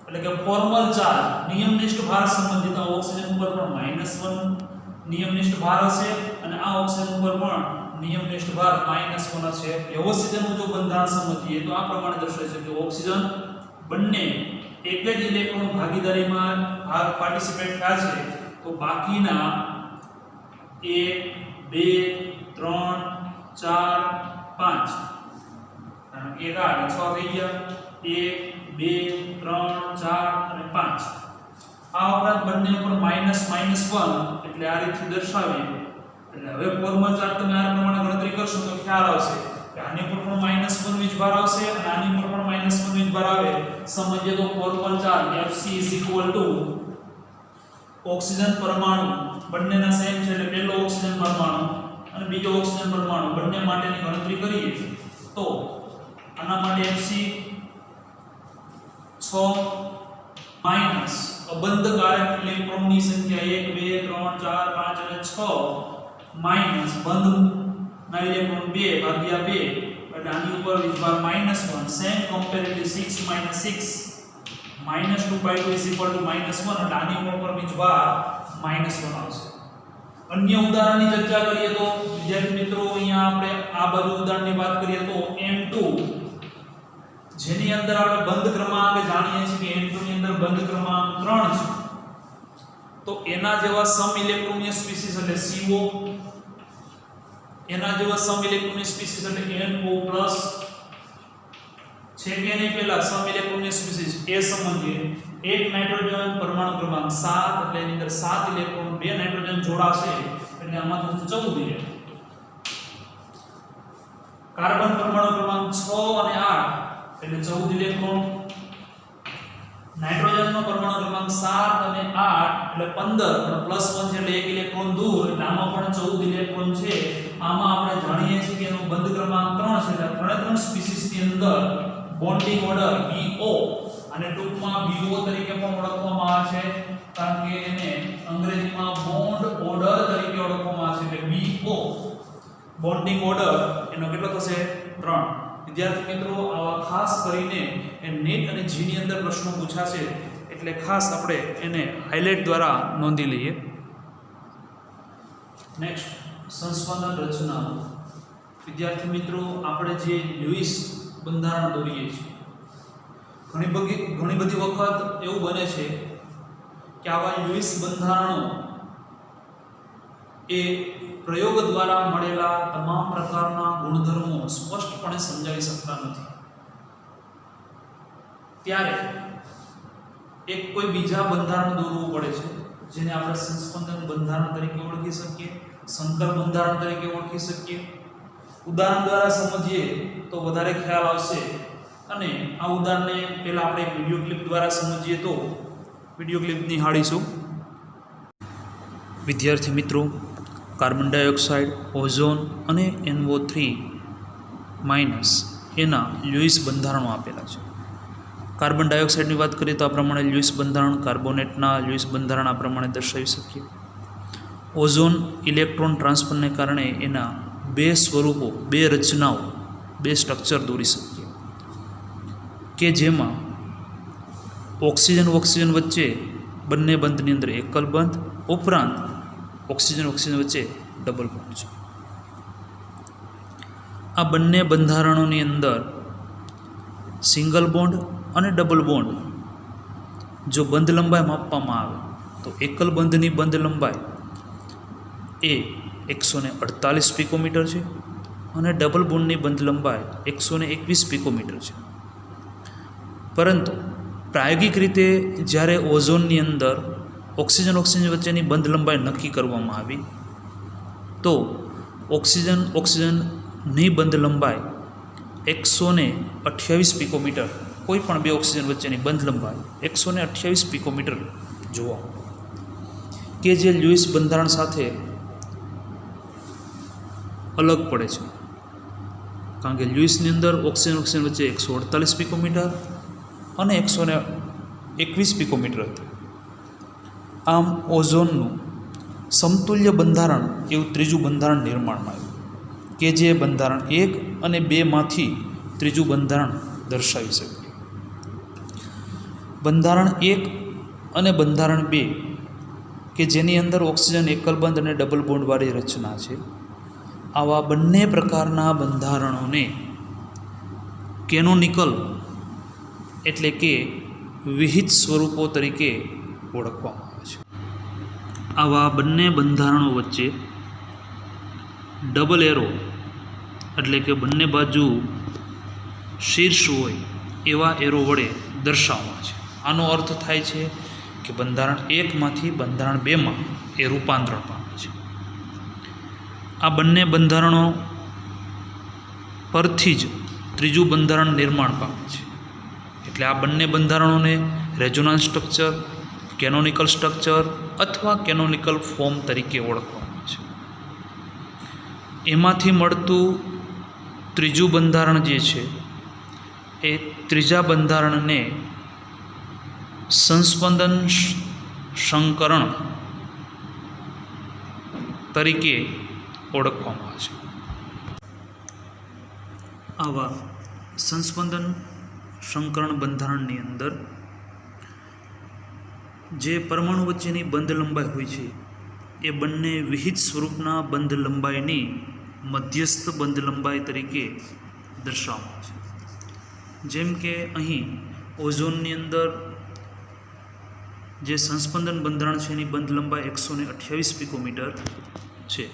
એટલે કે ફોર્મલ ચાર્જ નિયમનિષ્ઠ ભાર સંબંધિત આ ઓક્સિજન ઉપર પણ -1 નિયમનિષ્ઠ ભાર હશે અને આ ઓક્સિજન ઉપર પણ નિયમનિષ્ઠ ભાર -1 હશે. વ્યવસ્થિતનું જો બંધારણ સમજીએ તો આ પ્રમાણે દર્શાવે છે કે ઓક્સિજન બંને એક જ ઇલેક્ટ્રોન ભાગીદારીમાં પાર્ટિસિપેટ થયા છે, તો બાકીના 1 2 3 4 5 અને 1 8 6 થઈ ગયા. 1 2 3 4 અને 5. આ ઉપરાંત બંને ઉપર -1 એટલે આ રીતે દર્શાવીએ. એટલે હવે ફોર્મલ ચાર્જ તમે આ પ્રમાણે ગણતરી કરશો તો ખ્યાલ આવશે કે આની પર પણ -1 વીજભાર આવશે અને આની પર પણ -1 વીજભાર આવે. સમજીએ તો ફોર્મલ ચાર્જ Fc ઓક્સિજન પરમાણુ બંનેના સેમ છે એટલે પહેલો ઓક્સિજન પરમાણુ અને બીજો ઓક્સિજન પરમાણુ બંને માટેની ગણતરી કરીએ તો આના માટે Fc 6 માઈનસ અબંધકારક ઇલેક્ટ્રોનની સંખ્યા 1 2 3 4 5 અને 6 માઈનસ બંધના ઇલેક્ટ્રોન 2 ભાગ્યા 2 એટલે આની ઉપર વીજભાર -1. સેમ કમ્પેરેટિવ 6 - 6 -2/2 = -1 એટલે આની ઉપર વીજભાર -1 આવશે. અન્ય ઉદાહરણની ચર્ચા કરીએ તો વિદ્યાર્થી મિત્રો અહીંયા આપણે આ બાજુ ઉદાહરણની વાત કરીએ તો N2 જેની અંદર આપણે બંધ ક્રમાંક જાણીએ છીએ કે N2 ની અંદર બંધ ક્રમાંક 3 છે, તો એના જેવા સમ ઇલેક્ટ્રોનીય સ્પીસીસ એટલે CO, એના જેવા સમ ઇલેક્ટ્રોનીય સ્પીસીસ એટલે NO+ છે કે નહીં. પહેલા સમ ઇલેક્ટ્રોનીય સ્પીસીસ એ સમજીએ. એક નાઇટ્રોજન પરમાણુ ક્રમાંક 7 એટલે એની અંદર 7 ઇલેક્ટ્રોન, બે નાઇટ્રોજન જોડાશે એટલે આમાં થશે 14 ઇલેક્ટ્રોન. કાર્બન પરમાણુ ક્રમાંક 6 અને 8 એટલે 14 ઇલેક્ટ્રોન. નાઇટ્રોજનનો પરમાણુ ક્રમાંક 7 અને 8 એટલે 15 અને +1 છે એટલે 1 ઇલેક્ટ્રોન દૂર એટલે આમાં પણ 14 ઇલેક્ટ્રોન છે. આમાં આપણે જાણીએ છીએ કે એનો બંધ ક્રમાંક 3 છે એટલે ત્રણે સ્પીસીસ ની અંદર બોન્ડિંગ ઓર્ડર BO અને ટૂંકમાં BO તરીકે પણ ઓળખવામાં આવે છે કારણ કે એને અંગ્રેજીમાં બોન્ડ ઓર્ડર તરીકે ઓળખવામાં આવે છે એટલે BO બોન્ડિંગ ઓર્ડર એનો કેટલો થશે? 3. વિદ્યાર્થી મિત્રો આવા ખાસ કરીને નેટ અને જી ની અંદર પ્રશ્નો પૂછાશે એટલે ખાસ આપણે એને હાઇલાઇટ દ્વારા નોંધી લઈએ. નેક્સ્ટ સંસ્પંદન રચનાઓ. વિદ્યાર્થી મિત્રો આપણે જે લ્યુઇસ બંધારણ દોરીએ છીએ ઘણી બધી વખત એવું બને છે કે આવા લ્યુઇસ બંધારણો એ પ્રયોગ દ્વારા મળેલા તમામ પ્રકારના ગુણધર્મો સ્પષ્ટપણે સમજાવી શકતા નથી. ત્યારે એક કોઈ બીજા બંધારણ દોરવું પડે છે જેને આપણે સંસ્પંદન બંધારણ તરીકે ઓળખી શકીએ, સંકર બંધારણ તરીકે ઓળખી શકીએ. ઉદાહરણ દ્વારા સમજીએ તો વધારે ખ્યાલ આવશે અને આ ઉદાહરણને પહેલા આપણે વિડિયો ક્લિપ દ્વારા સમજીએ તો વિડિયો ક્લિપ નિહાળીશું. વિદ્યાર્થી મિત્રો, કાર્બન ડાયોક્સાઇડ, ઓઝોન અને NO3 માઇનસ એના લ્યુઇસ બંધારણો આપેલા છે. કાર્બન ડાયોક્સાઇડની વાત કરીએ તો આ પ્રમાણે લ્યુઇસ બંધારણ, કાર્બોનેટના લ્યુઇસ બંધારણ આ પ્રમાણે દર્શાવી શકીએ. ઓઝોન ઇલેક્ટ્રોન ટ્રાન્સફરને કારણે એના બે સ્વરૂપો, બે રચનાઓ, બે સ્ટ્રક્ચર દોરી શકીએ કે જેમાં ઓક્સિજન વચ્ચે બંને બંધની અંદર એકલ બંધ ઉપરાંત ઓક્સિજન વચ્ચે ડબલ બોન્ડ છે. આ બંને બંધારણોની અંદર સિંગલ બોન્ડ અને ડબલ બોન્ડ જો બંધ લંબાઈ માપવામાં આવે તો એકલ બંધની બંધ લંબાઈ એ 148 પિકોમીટર છે અને ડબલ બોન્ડની બંધ લંબાઈ 121 પિકોમીટર છે. પરંતુ પ્રાયોગિક રીતે જ્યારે ઓઝોનની અંદર ઓક્સિજન વચ્ચેની બંધ લંબાઈ નક્કી કરવામાં આવી તો ઓક્સિજનની બંધ લંબાઈ 128 પિકોમીટર, કોઈ પણ બે ઓક્સિજન વચ્ચેની બંધ લંબાઈ 128 પિકોમીટર જોવા કે જે લ્યુઇસ બંધારણ સાથે અલગ પડે છે. કારણ કે લ્યુઇસની અંદર ઓક્સિજન વચ્ચે 148 પિકોમીટર અને 121 પિકોમીટર હતું. આમ ઓઝોનનું સમતુલ્ય બંધારણ એવું ત્રીજું બંધારણ નિર્માણમાં આવ્યું કે જે બંધારણ 1 અને 2માંથી ત્રીજું બંધારણ દર્શાવી શકે. બંધારણ 1 અને બંધારણ 2 કે જેની અંદર ઓક્સિજન એકલબંધ અને ડબલ બોન્ડવાળી રચના છે, આવા બંને પ્રકારના બંધારણોને કેનોનિકલ એટલે કે વિહિત સ્વરૂપો તરીકે ઓળખવામાં આવે છે. આવા બંને બંધારણો વચ્ચે ડબલ એરો એટલે કે બંને બાજુ શીર્ષ હોય એવા એરો વડે દર્શાવવામાં છે. આનો અર્થ થાય છે કે બંધારણ 1માંથી બંધારણ 2માં એ રૂપાંતરણ પામે છે. આ બંને બંધારણો પરથી જ ત્રીજું બંધારણ નિર્માણ પામે છે. એટલે આ બંને બંધારણોને રેઝોનન્સ સ્ટ્રક્ચર, કેનોનિકલ સ્ટ્રક્ચર અથવા કેનોનિકલ ફોર્મ તરીકે ઓળખવામાં છે. એમાંથી મળતું ત્રીજું બંધારણ જે છે એ ત્રીજા બંધારણને સંસ્પંદન સંકરણ તરીકે ઓળખવામાં આવે છે. આવા સંસ્પંદન સંકરણ બંધારણની અંદર જે પરમાણુ વચ્ચેની બંધ લંબાઈ હોય છે એ બંને વિહિત સ્વરૂપના બંધ લંબાઈની મધ્યસ્થ બંધ લંબાઈ તરીકે દર્શાવવામાં છે. જેમ કે અહીં ઓઝોનની અંદર જે સંસ્પંદન બંધારણ છે એની બંધ લંબાઈ 128 પિકોમીટર છે.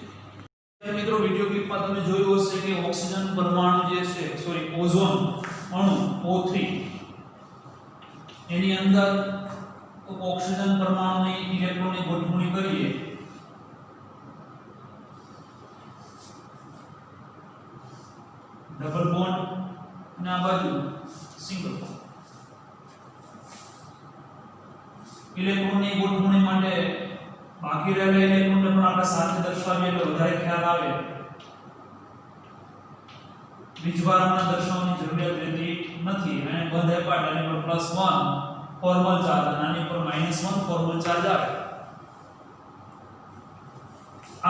મિત્રો વિડિયો ક્લિપમાં તમે જોયું હશે કે ઓક્સિજન પરમાણુ જે છે ઓઝોન અણુ O3 એની અંદર ઓક્સિજન પરમાણુની ઇલેક્ટ્રોનની ગોઠવણી કરીએ ડબલ બોન્ડ અને આ બાજુ સિંગલ બોન્ડ. ઇલેક્ટ્રોનની ગોઠવણી માટે બાકી રહેલા ઇલેક્ટ્રોનને પણ આપણે સાથે દર્શાવીએ એટલે વધારે ખ્યાલ આવે. બીજભારના દર્શાવવાની જરૂરિયાત રહેતી નથી. અને બંધ એપાર્ટ આની પર +1 ફોર્મલ ચાર્જ અને આની પર -1 ફોર્મલ ચાર્જ આવે.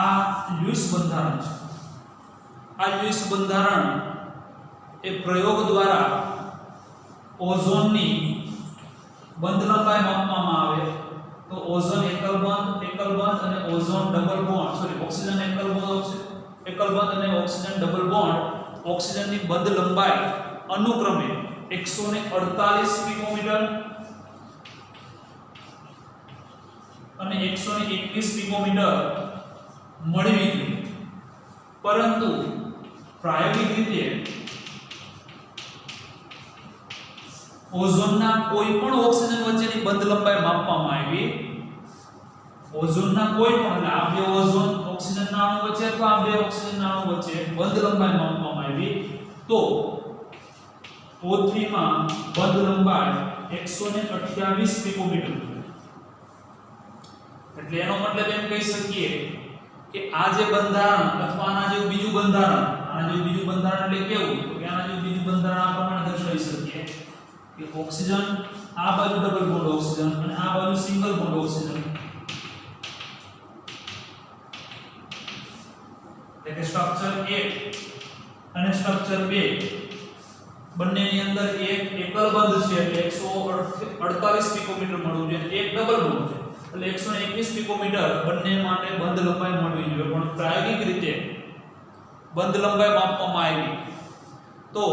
આ લ્યુઇસ બંધારણ છે. આ લ્યુઇસ બંધારણ એ પ્રયોગ દ્વારા ઓઝોનની બંધ લંબાઈ માપવામાં આવે તો ઓઝોન એકલબંધ અને ઓઝોન ડબલ બોન્ડ ઓક્સિજન એકલબંધ અને ઓક્સિજન ડબલ બોન્ડ ઓક્સિજનની બંધ લંબાઈ અનુક્રમે 148 પિકોમીટર અને 121 પિકોમીટર મળવી જોઈએ. પરંતુ પ્રાયોગિક રીતે ઓઝોનના કોઈ પણ ઓક્સિજન વચ્ચેની બંધ લંબાઈ માપવામાં આવી. ઓઝોનના કોઈ પણ આ બે ઓઝોન ઓક્સિજનના અણુ વચ્ચે અથવા આ બે ઓક્સિજનના અણુ વચ્ચે બંધ લંબાઈ માપવામાં આવી તો O3 માં બંધ લંબાઈ 128 પિકોમીટર. એટલે એનો મતલબ એમ કહી શકીએ કે આ જે બંધારણ અથવા આના જેવું બીજું બંધારણ એટલે કેવું કે આના જેવું બીજું બંધારણ આ પ્રમાણે દર્શાવી શકીએ કે ઓક્સિજન આ બાજુ ડબલ બોન્ડ ઓક્સિજન અને આ બાજુ સિંગલ બોન્ડ ઓક્સિજન. એટલે સ્ટ્રક્ચર 1 અને સ્ટ્રક્ચર 2 બંનેની અંદર એક એકલ બંધ છે એટલે 148 પિકોમીટર મળવું જોઈએ. એક ડબલ બોન્ડ છે એટલે 121 પિકોમીટર બંને માટે બંધ લંબાઈ મળવી જોઈએ. પણ પ્રાયોગિક રીતે બંધ લંબાઈ માપવામાં આવી તો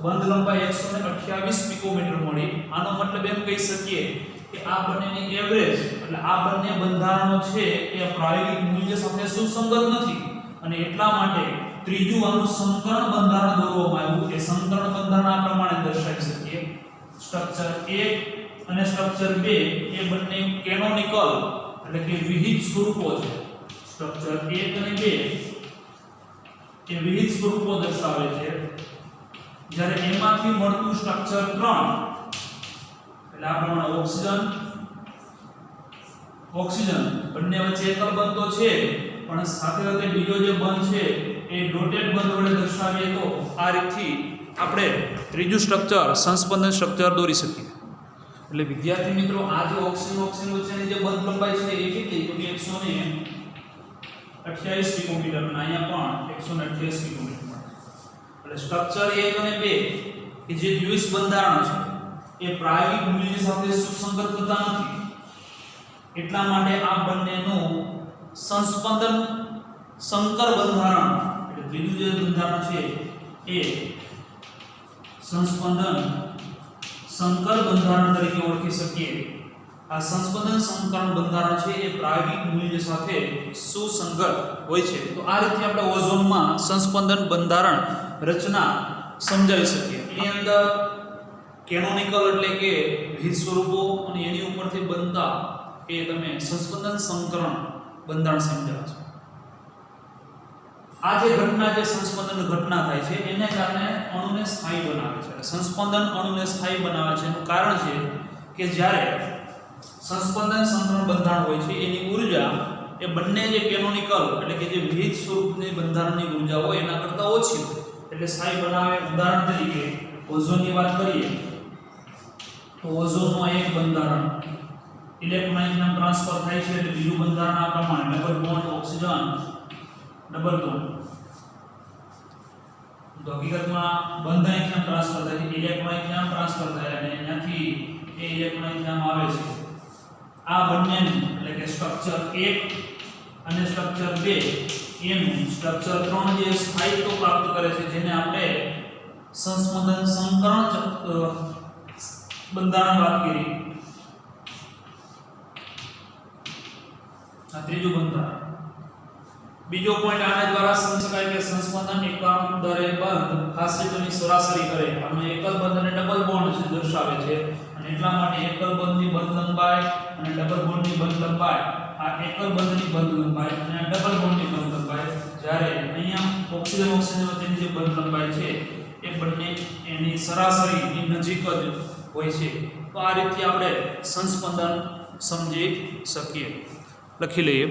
બંધ લંબાઈ 128 પિકોમીટર મળી. આનો મતલબ એમ કહી શકીએ કે આ બંનેની એવરેજ એટલે આ બંને બંધારણો છે એ પ્રાયોગિક મૂલ્ય સાથે સુસંગત નથી અને એટલા માટે ત્રીજું આનું સંકરણ બંધારણ દોરવામાં આવ્યું. એ સંકરણ બંધારણ આ પ્રમાણે દર્શાવી શકીએ. સ્ટ્રક્ચર 1 અને સ્ટ્રક્ચર 2 એ બંને કેનોનિકલ એટલે કે વિહિત સ્વરૂપો છે. સ્ટ્રક્ચર 1 અને 2 એ વિહિત સ્વરૂપો દર્શાવે છે. જ્યારે એમાંથી મળતું સ્ટ્રક્ચર 3 એટલે આ પ્રમાણે ઓક્સિજન બંને વચ્ચે એકલ બંધ તો છે પણ સાથે સાથે બીજો જે બંધ છે એ ડોટેડ બંધ વડે દર્શાવીએ તો આ રીતથી આપણે ત્રીજું સ્ટ્રક્ચર સંસ્પંદન સ્ટ્રક્ચર દોરી શકીએ. એટલે વિદ્યાર્થી મિત્રો આ જે ઓક્સિજન વચ્ચેની જે બંધ લંબાઈ છે એ કેટલી તો કે 128 પિકોમીટર અને અહીંયા પણ 128 પિકોમીટર. એટલે સ્ટ્રક્ચર 1 અને 2 કે જે દ્વિસ બંધારણ છે એ પ્રાયોગિક મૂલ્ય સાથે સુસંગત થતા નથી. એટલા માટે આ બંનેનું સંસ્પંદન સંકર બંધારણ એટલે ત્રીજું જે બંધારણ છે એ સંસ્પંદન સંકર બંધારણ તરીકે ઓળખી શકીએ. આ સંસ્પંદન સંકરણ બંધારણ છે એ પ્રાયોગિક મૂલ્ય સાથે સુસંગત હોય છે. તો આ રીતે આપણે ઓઝોનમાં સંસ્પંદન બંધારણ રચના સમજાવી શકીએ. એની અંદર કેનોનિકલ એટલે કે વિહિત સ્વરૂપો અને એની ઉપરથી બનતા એ તમે સંસ્પંદન સંકરણ બંધારણ સમજાવો છો. આ જે ઘટના જે સંસ્પંદન ઘટના થાય છે એને કારણે અણુને સ્થાયી બનાવે છે. સંસ્પંદન અણુને સ્થાયી બનાવે છે એનું કારણ છે કે જ્યારે સંસ્પંદન સંકરણ બંધારણ હોય છે એની ઊર્જા એ બંને જે કેનોનિકલ એટલે કે જે વિહિત સ્વરૂપની બંધારણની ઊર્જા હોય એના કરતાં ઓછી હોય એટલે સ્થાયી બનાવે. ઉદાહરણ તરીકે ઓઝોનની વાત કરીએ તો ઓઝોનનું એક બંધારણ ઇલેક્ટ્રોન ટ્રાન્સફર થાય છે એટલે બીજું બંધારણ આ પ્રમાણે double bond oxygen double bond. તો હકીકતમાં બંધ અહીંથી ટ્રાન્સફર થાય છે ઇલેક્ટ્રોન અહીંથી ટ્રાન્સફર થાય અને અહીંયાથી એ ઇલેક્ટ્રોન અહીંથી આવે છે. આ બંનેનું એટલે કે સ્ટ્રક્ચર 1 અને સ્ટ્રક્ચર 2 એનું સ્ટ્રક્ચર 3 જે સ્થાયિત્વ પ્રાપ્ત કરે છે જેને આપણે સંસ્પંદન સંકરણ બંધારણ વાત કરી. આ ત્રીજું બંધારણ. બીજો પોઈન્ટ આના દ્વારા સમજી શકાય કે સંસ્પંદન એકમ દરે બંધ ખાસિયતોની સરાસરી કરે. આમાં એકલ બંધ અને ડબલ બોન્ડ છે દર્શાવે છે અને એટલા માટે એકલ બંધની બંધ લંબાઈ અને ડબલ બોન્ડની બંધ લંબાઈ આ એકલ બંધની બંધ લંબાઈ અને ડબલ બોન્ડની બંધ લંબાઈ જ્યારે અહીંયા ઓક્સિજન વચ્ચેની જે બંધ લંબાઈ છે એ બંને એની સરાસરીની નજીક જ હોય છે. તો આ રીતે આપણે સંસ્પંદન સમજી શકીએ. લખી લઈએ.